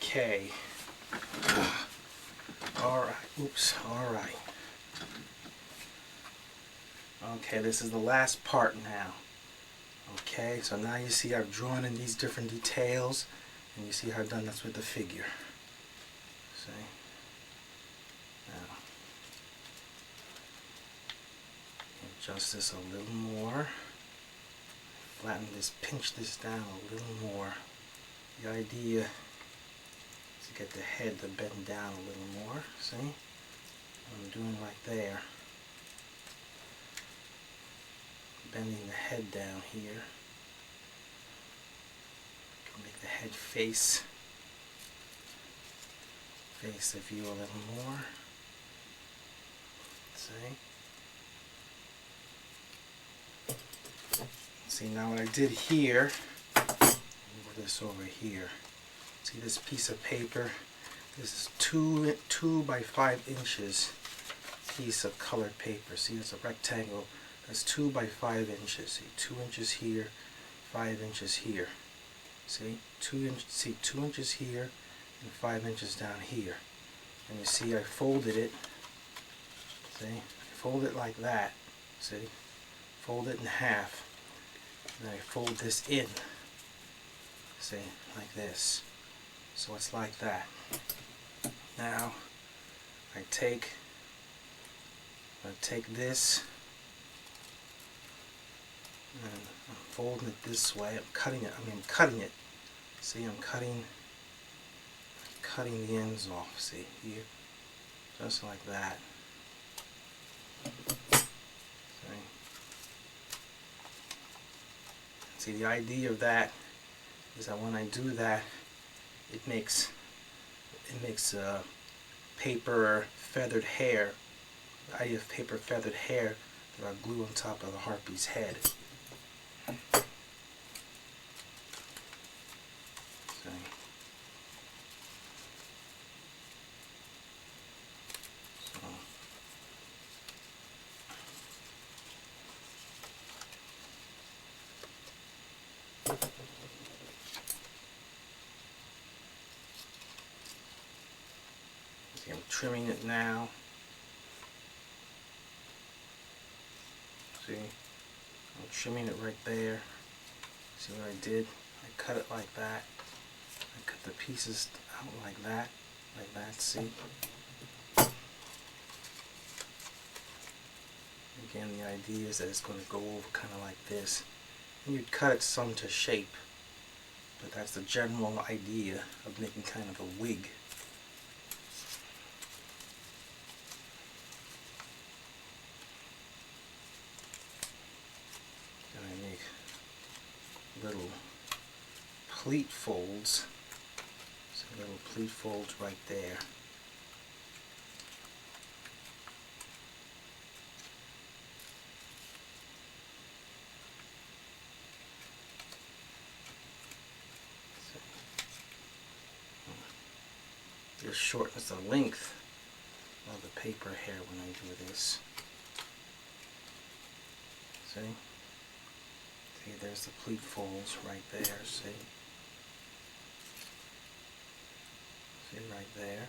Okay. Alright. Oops. Alright. Okay, this is the last part now. Okay, so now you see I've drawn in these different details, and you see how I've done this with the figure. See? Now, adjust this a little more. Flatten this, pinch this down a little more. The idea is to get the head to bend down a little more. See? What I'm doing right there. Bending the head down here. Can make the head face the view a little more. See? See, now what I did here, move this over here. See this piece of paper? This is 2 by 5 inches piece of colored paper. See, it's a rectangle. That's 2 by 5 inches. See, 2 inches here, 5 inches here. See, 2 inches here and 5 inches down here. And you see, I folded it. See, I fold it like that. See, fold it in half. And then I fold this in. See, like this. So it's like that. Now, I take this. And I'm folding it this way. I'm cutting it. See, I'm cutting the ends off. See, here, just like that. See, the idea of that is that when I do that, it makes paper feathered hair. The idea of paper feathered hair that I glue on top of the harpy's head. See, I'm trimming it now. See, I'm trimming it right there. See what I did? I cut it like that. I cut the pieces out like that, see? Again, the idea is that it's going to go over kind of like this. And you'd cut it some to shape, but that's the general idea of making kind of a wig. And I make little pleat folds. So little pleat folds right there. Just shortens the length of the paper hair when I do this. See? See, there's the pleat folds right there, see? See, right there.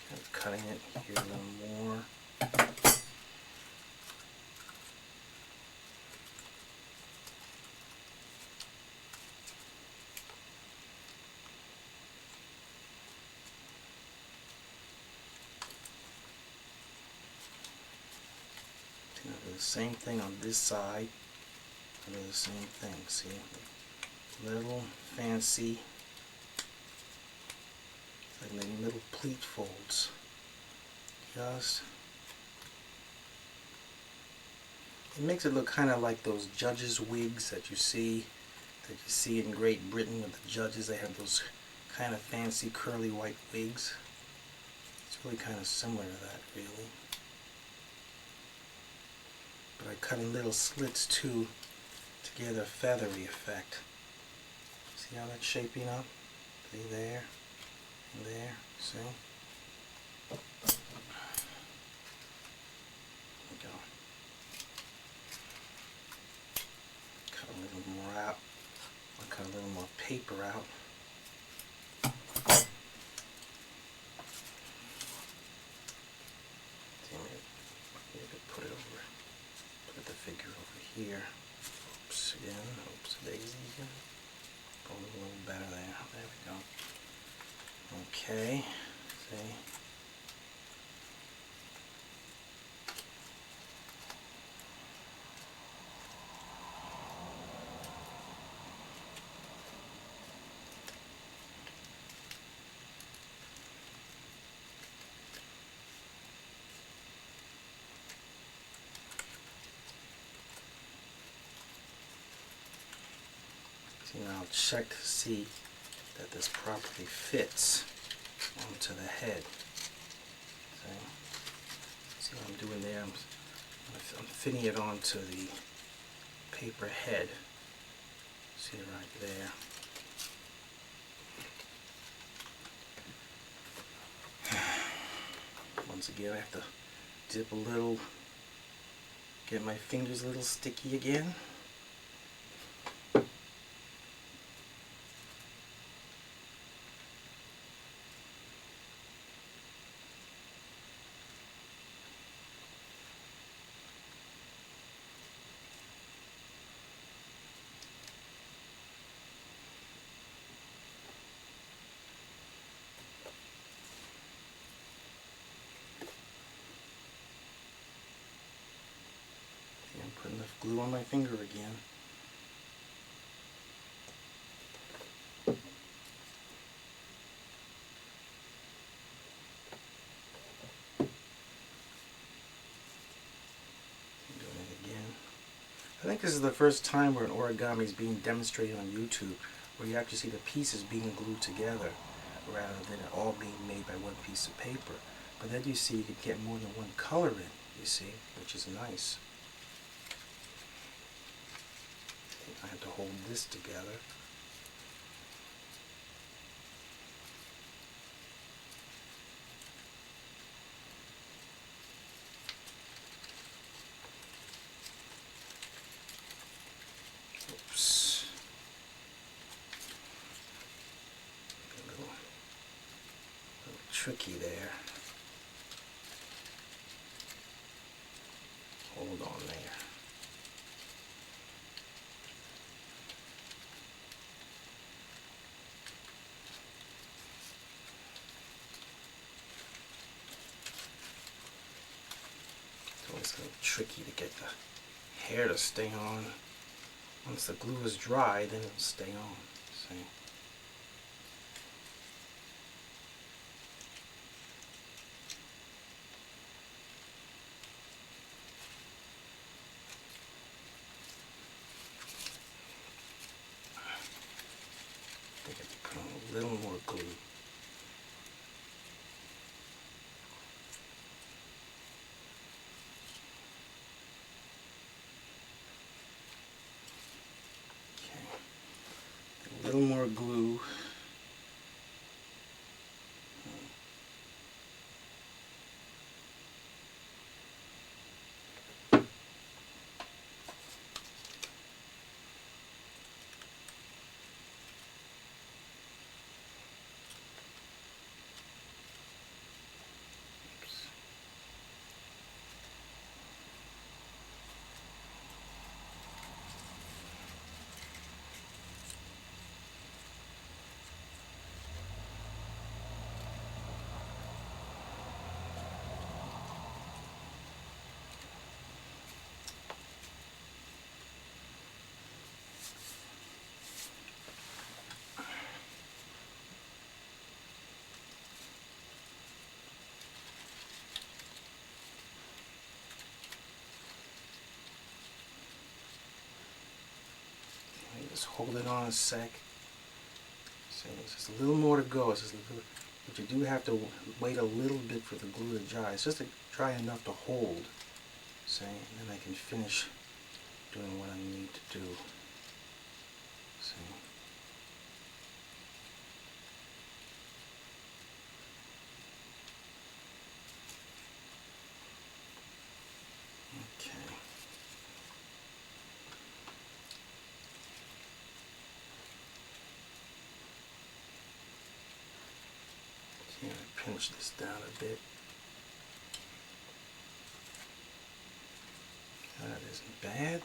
Kind of cutting it here a little more. Now do the same thing on this side. I do the same thing, see? Little fancy, like little pleat folds. Just, it makes it look kind of like those judges' wigs that you see in Great Britain with the judges. They have those kind of fancy curly white wigs. It's really kind of similar to that, really. But I cut in little slits too to give it a feathery effect. See how that's shaping up? See there? there, see? There we go. Cut a little more out. I'll cut a little more paper out. Maybe put it over, put the figure over here. Oops, again, oops, daisy again. Pull it a little better there. There we go. Okay, see? Now I'll check to see that this properly fits onto the head. See what I'm doing there? I'm fitting it onto the paper head. See right there. Once again, I have to dip a little, get my fingers a little sticky again. Put enough glue on my finger again. Doing it again. I think this is the first time where an origami is being demonstrated on YouTube, where you actually see the pieces being glued together rather than it all being made by one piece of paper. But then you see you can get more than one color in, you see, which is nice. I have to hold this together. Oops. A little tricky there. Hold on there. It's a little tricky to get the hair to stay on. Once the glue is dry, then it'll stay on. See? I think I have to put on a little more glue. A little more glue. Just hold it on a sec. So it's just a little more to go. It's just a little, but you do have to wait a little bit for the glue to dry. It's just dry enough to hold. See, and then I can finish doing what I need to do. See. pinch this down a bit. That isn't bad.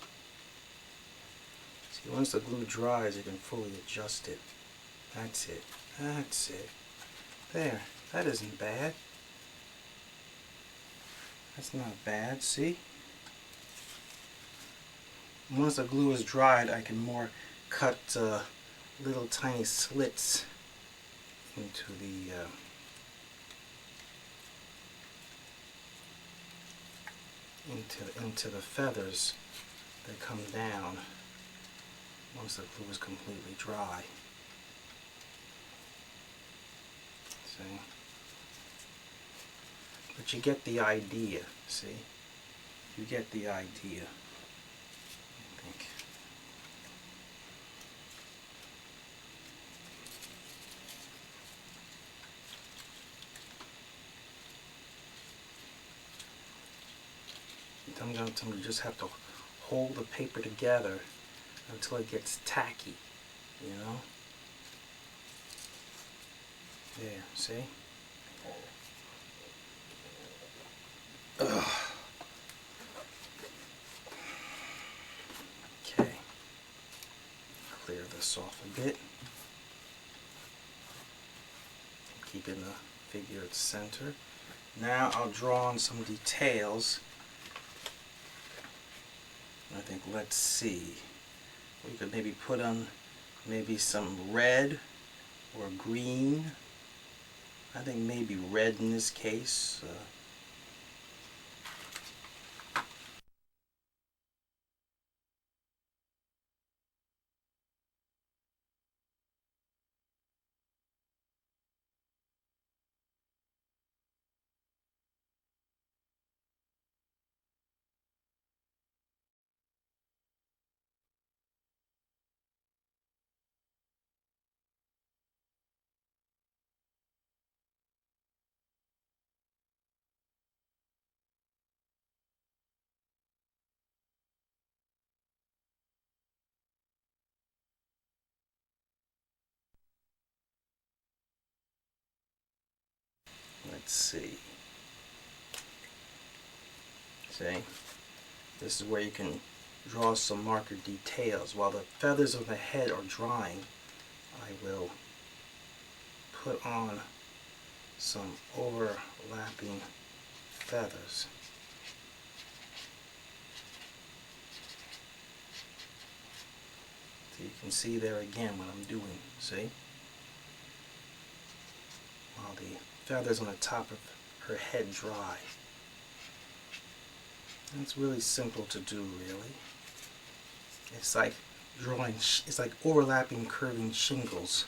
See, once the glue dries, you can fully adjust it. That's it. That's it. There. That isn't bad. That's not bad, see? Once the glue is dried, I can more cut little tiny slits into the feathers that come down once the glue is completely dry. See? But you get the idea, see? You get the idea, I think. Sometimes you just have to hold the paper together until it gets tacky, you know? There, see? Ugh. Okay. Clear this off a bit. Keeping the figure at the center. Now I'll draw on some details. I think, let's see. We could maybe put on maybe some red or green. I think maybe red in this case. Let's see. See? This is where you can draw some marker details. While the feathers on the head are drying, I will put on some overlapping feathers. So you can see there again what I'm doing, see? While the feathers on the top of her head dry. And it's really simple to do, really. It's like drawing, it's like overlapping curving shingles.